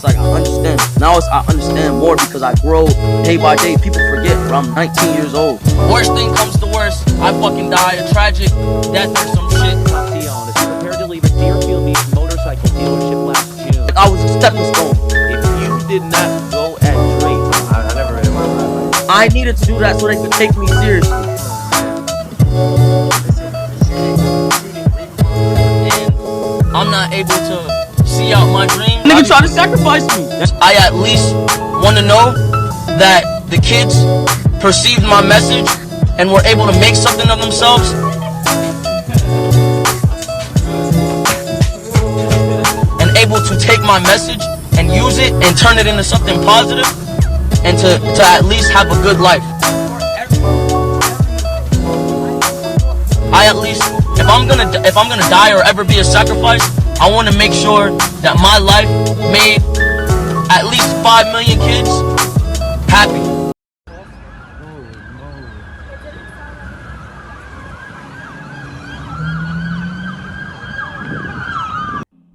it's like I understand. Now I understand more because I grow day by day. People forget, bro. I'm 19 years old. Worst thing comes to worst, I fucking die a tragic death or some shit. Xxxtentacion is prepared to leave a Deerfield Beach motorcycle dealership last June. I was a stepping stone. If you did not go at Drake, I never really wanted that. I needed to do that so they could take me seriously. And I'm not able to see out my dream. Nigga tried to sacrifice me. I at least want to know that the kids perceived my message and were able to make something of themselves. And able to take my message and use it and turn it into something positive and to at least have a good life. I at least, if I'm gonna die or ever be a sacrifice, I want to make sure that my life made at least 5 million kids happy.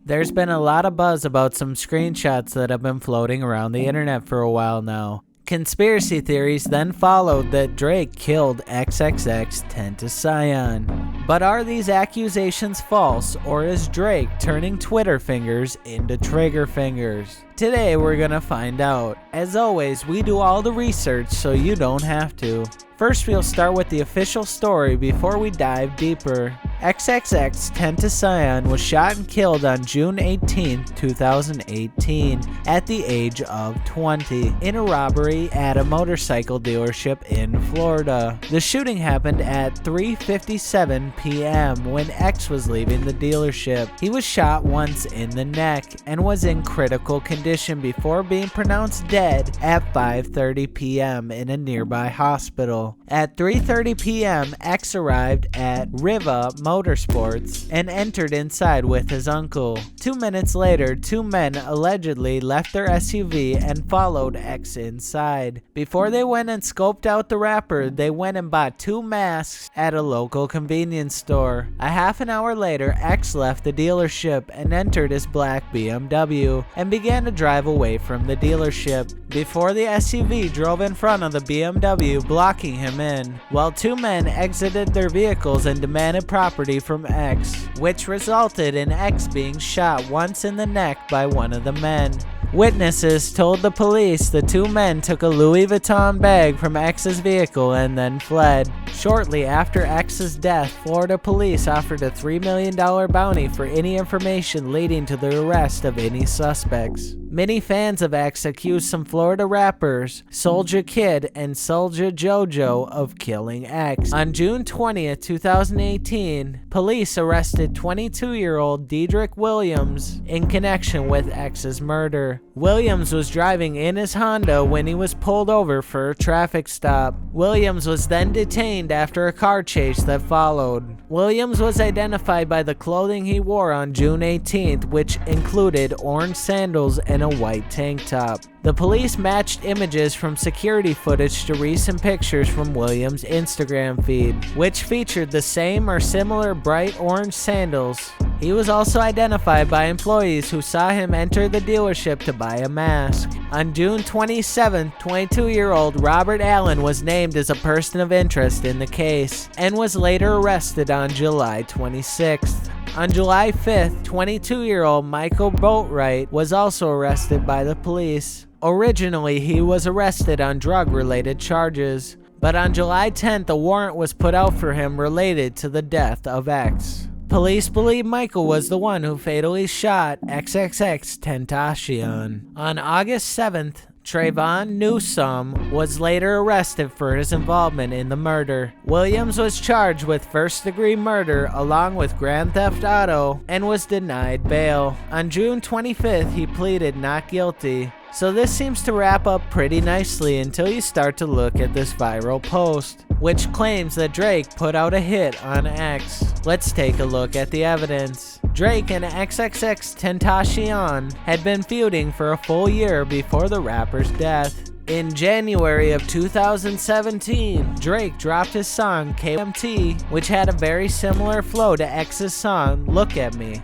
There's been a lot of buzz about some screenshots that have been floating around the internet for a while now. Conspiracy theories then followed that Drake killed Xxxtentacion. But are these accusations false, or is Drake turning Twitter fingers into trigger fingers? Today we're gonna find out. As always, we do all the research so you don't have to. First, we'll start with the official story before we dive deeper. Xxxtentacion was shot and killed on June 18, 2018, at the age of 20, in a robbery at a motorcycle dealership in Florida. The shooting happened at 3:57 p.m. when X was leaving the dealership. He was shot once in the neck and was in critical condition before being pronounced dead at 5:30 p.m. in a nearby hospital. At 3:30 p.m., X arrived at Riva Motorsports and entered inside with his uncle. 2 minutes later, two men allegedly left their SUV and followed X inside. Before they went and scoped out the rapper, they went and bought 2 masks at a local convenience store. A half an hour later, X left the dealership and entered his black BMW and began to drive away from the dealership before the SUV drove in front of the BMW, blocking him in, while 2 men exited their vehicles and demanded property from X, which resulted in X being shot once in the neck by one of the men. Witnesses told the police the 2 men took a Louis Vuitton bag from X's vehicle and then fled. Shortly after X's death, Florida police offered a $3 million bounty for any information leading to the arrest of any suspects. Many fans of X accused some Florida rappers, Soulja Kid and Soulja JoJo, of killing X. On June 20th, 2018, police arrested 22-year-old Dedrick Williams in connection with X's murder. Williams was driving in his Honda when he was pulled over for a traffic stop. Williams was then detained after a car chase that followed. Williams was identified by the clothing he wore on June 18th, which included orange sandals and a white tank top. The police matched images from security footage to recent pictures from Williams' Instagram feed, which featured the same or similar bright orange sandals. He was also identified by employees who saw him enter the dealership to buy a mask. On June 27th, 22-year-old Robert Allen was named as a person of interest in the case and was later arrested on July 26th. On July 5th, 22-year-old Michael Boatwright was also arrested by the police. Originally, he was arrested on drug-related charges, but on July 10th, a warrant was put out for him related to the death of X. Police believe Michael was the one who fatally shot Xxxtentacion. On August 7th, Trayvon Newsome was later arrested for his involvement in the murder. Williams was charged with first-degree murder along with grand theft auto and was denied bail. On June 25th, he pleaded not guilty. So this seems to wrap up pretty nicely until you start to look at this viral post, which claims that Drake put out a hit on X. Let's take a look at the evidence. Drake and Xxxtentacion had been feuding for a full year before the rapper's death. In January of 2017, Drake dropped his song KMT, which had a very similar flow to X's song Look At Me.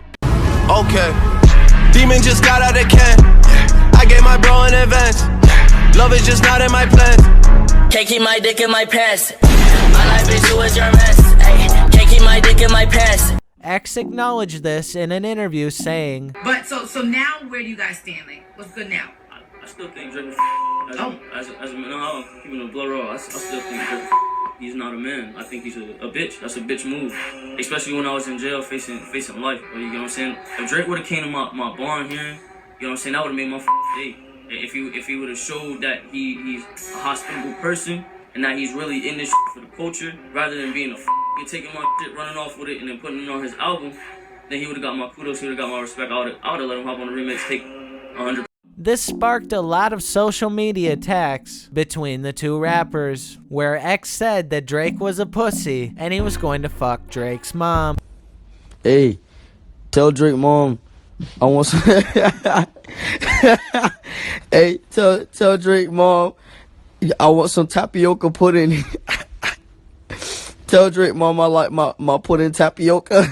Okay, demon just got out of can. I Love is just not in my plans. Can't keep my dick in my pants. My life is you is your mess. Ay, can't keep my dick in my pants. X acknowledged this in an interview, saying, But so now where do you guys stand? Like, what's good now? I still think Drake as a man, no, keeping a blood raw, I still think Drake, he's not a man. I think he's a bitch. That's a bitch move. Especially when I was in jail facing life. You know what I'm saying? If Drake would have came to my barn here, you know what I'm saying, that would have made my day. If he would have showed that he's a hospitable person and that he's really in this for the culture, rather than being a taking my shit, running off with it, and then putting it on his album, then he would have got my kudos, he would have got my respect. I would have let him hop on the remix, take 100. This sparked a lot of social media attacks between the two rappers, where X said that Drake was a pussy and he was going to fuck Drake's mom. Hey, tell Drake mom I want some. Hey, tell Drake mom I want some tapioca pudding. Tell Drake mom I like my pudding tapioca.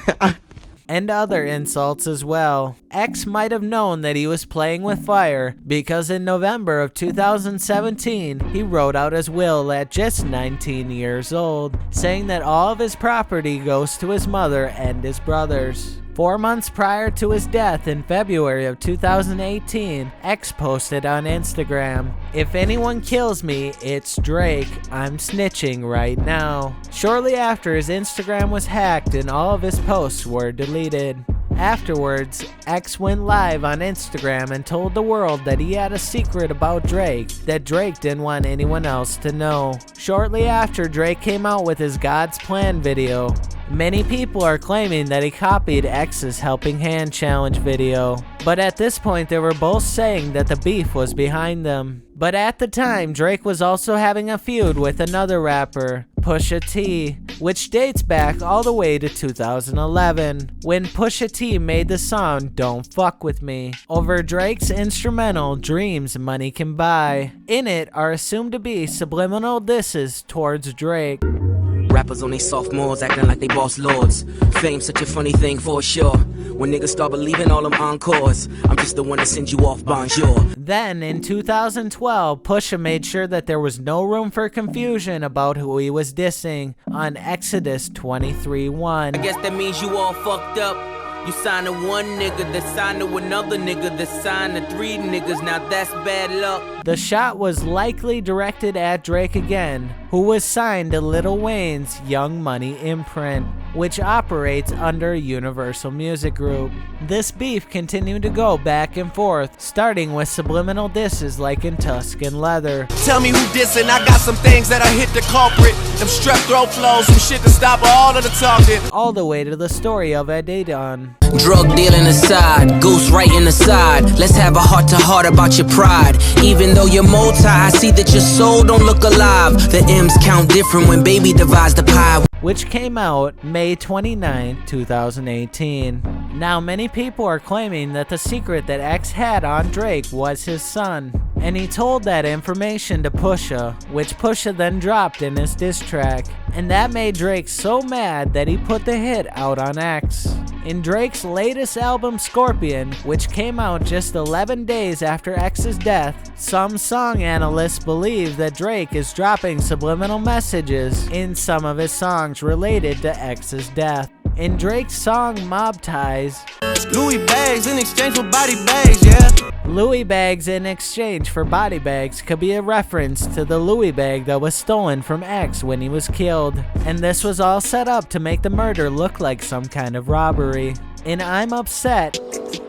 And other insults as well. X might have known that he was playing with fire because in November of 2017, he wrote out his will at just 19 years old, saying that all of his property goes to his mother and his brothers. 4 months prior to his death in February of 2018, X posted on Instagram, "If anyone kills me, it's Drake. I'm snitching right now." Shortly after, his Instagram was hacked and all of his posts were deleted. Afterwards, X went live on Instagram and told the world that he had a secret about Drake that Drake didn't want anyone else to know. Shortly after, Drake came out with his God's Plan video. Many people are claiming that he copied X's Helping Hand Challenge video, but at this point they were both saying that the beef was behind them. But at the time, Drake was also having a feud with another rapper, Pusha T, which dates back all the way to 2011, when Pusha T made the song Don't Fuck With Me over Drake's instrumental Dreams Money Can Buy. In it are assumed to be subliminal disses towards Drake. Rappers on they sophomores acting like they boss lords. Fame's such a funny thing for sure. When niggas start believing all them encores, I'm just the one to send you off bonjour. Then in 2012, Pusha made sure that there was no room for confusion about who he was dissing on Exodus 23:1. I guess that means you all fucked up. You signed to one nigga that signed to another nigga that signed to 3 niggas. Now that's bad luck. The shot was likely directed at Drake again, who was signed to Lil Wayne's Young Money imprint, which operates under Universal Music Group. This beef continued to go back and forth, starting with subliminal disses like in Tusk and Leather. Tell me who dissing, I got some things that I hit the culprit. Them strep throat flows, some shit to stop all of the talking. All the way to the story of Adidon. Drug dealing aside, ghost writing aside. Let's have a heart to heart about your pride. Even though you're multi, I see that your soul don't look alive. The M's count different when baby divides the pie. Which came out May 29, 2018. Now many people are claiming that the secret that X had on Drake was his son, and he told that information to Pusha, which Pusha then dropped in his diss track, and that made Drake so mad that he put the hit out on X. In Drake's latest album Scorpion, which came out just 11 days after X's death, some song analysts believe that Drake is dropping subliminal messages in some of his songs related to X's death. In Drake's song Mob Ties, Louis bags in exchange for body bags, yeah. Louis bags in exchange for body bags could be a reference to the Louis bag that was stolen from X when he was killed, and this was all set up to make the murder look like some kind of robbery. In I'm Upset,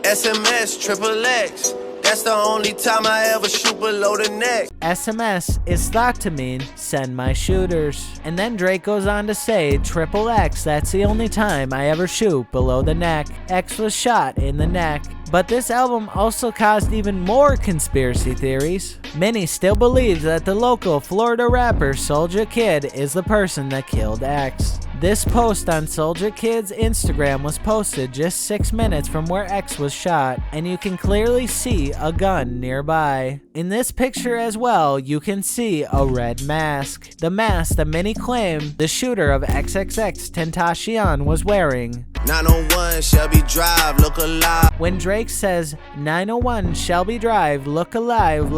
SMS, triple X. That's the only time I ever shoot below the neck. SMS is thought to mean send my shooters. And then Drake goes on to say triple X, that's the only time I ever shoot below the neck. X was shot in the neck. But this album also caused even more conspiracy theories. Many still believe that the local Florida rapper Soulja Kid is the person that killed X. This post on Soulja Kid's Instagram was posted just 6 minutes from where X was shot, and you can clearly see a gun nearby. In this picture as well, you can see a red mask. The mask that many claim the shooter of Xxxtentacion was wearing. 901 Shelby Drive, look alive. When Drake says 901 Shelby Drive, look alive,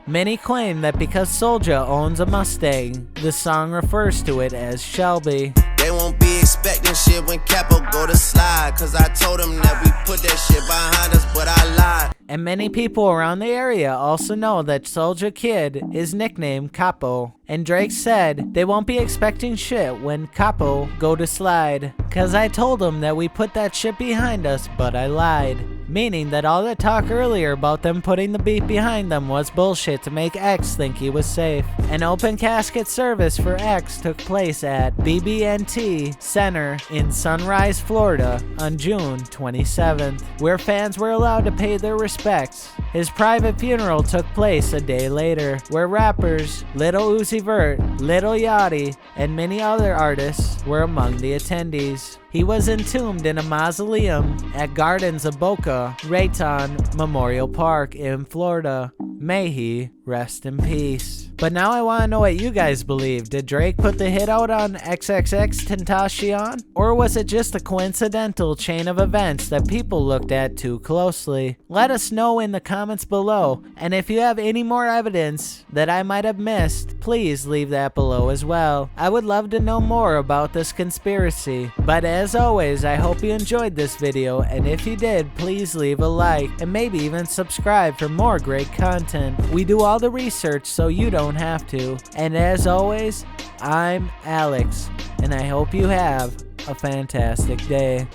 Many claim that because Soulja owns a Mustang, the song refers to it as Shelby. They won't be expecting shit when Capo go to slide, cause I told them that we put that shit behind us, but I lied. And many people around the area also know that Soulja Kid is nicknamed Capo. And Drake said they won't be expecting shit when Capo go to slide, cause I told them that we put that shit behind us, but I lied. Meaning that all the talk earlier about them putting the beat behind them was bullshit to make X think he was safe. An open casket service for X took place at BB&T Center in Sunrise, Florida on June 27th, where fans were allowed to pay their respects. His private funeral took place a day later, where rappers Lil Uzi Vert, Lil Yachty, and many other artists were among the attendees. He was entombed in a mausoleum at Gardens of Boca Raton Memorial Park in Florida. May he rest in peace. But now I want to know what you guys believe. Did Drake put the hit out on Xxxtentacion? Or was it just a coincidental chain of events that people looked at too closely? Let us know in the comments below. And if you have any more evidence that I might have missed, please leave that below as well. I would love to know more about this conspiracy. But as always, I hope you enjoyed this video, and if you did, please leave a like and maybe even subscribe for more great content. We do all the research so you don't have to. And as always, I'm Alex, and I hope you have a fantastic day.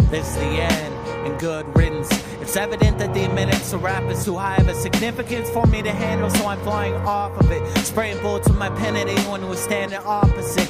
This is the end, and good riddance. It's evident that the minutes of rap is too high of a significance for me to handle, so I'm flying off of it, spraying bullets with my pen at anyone who is standing opposite.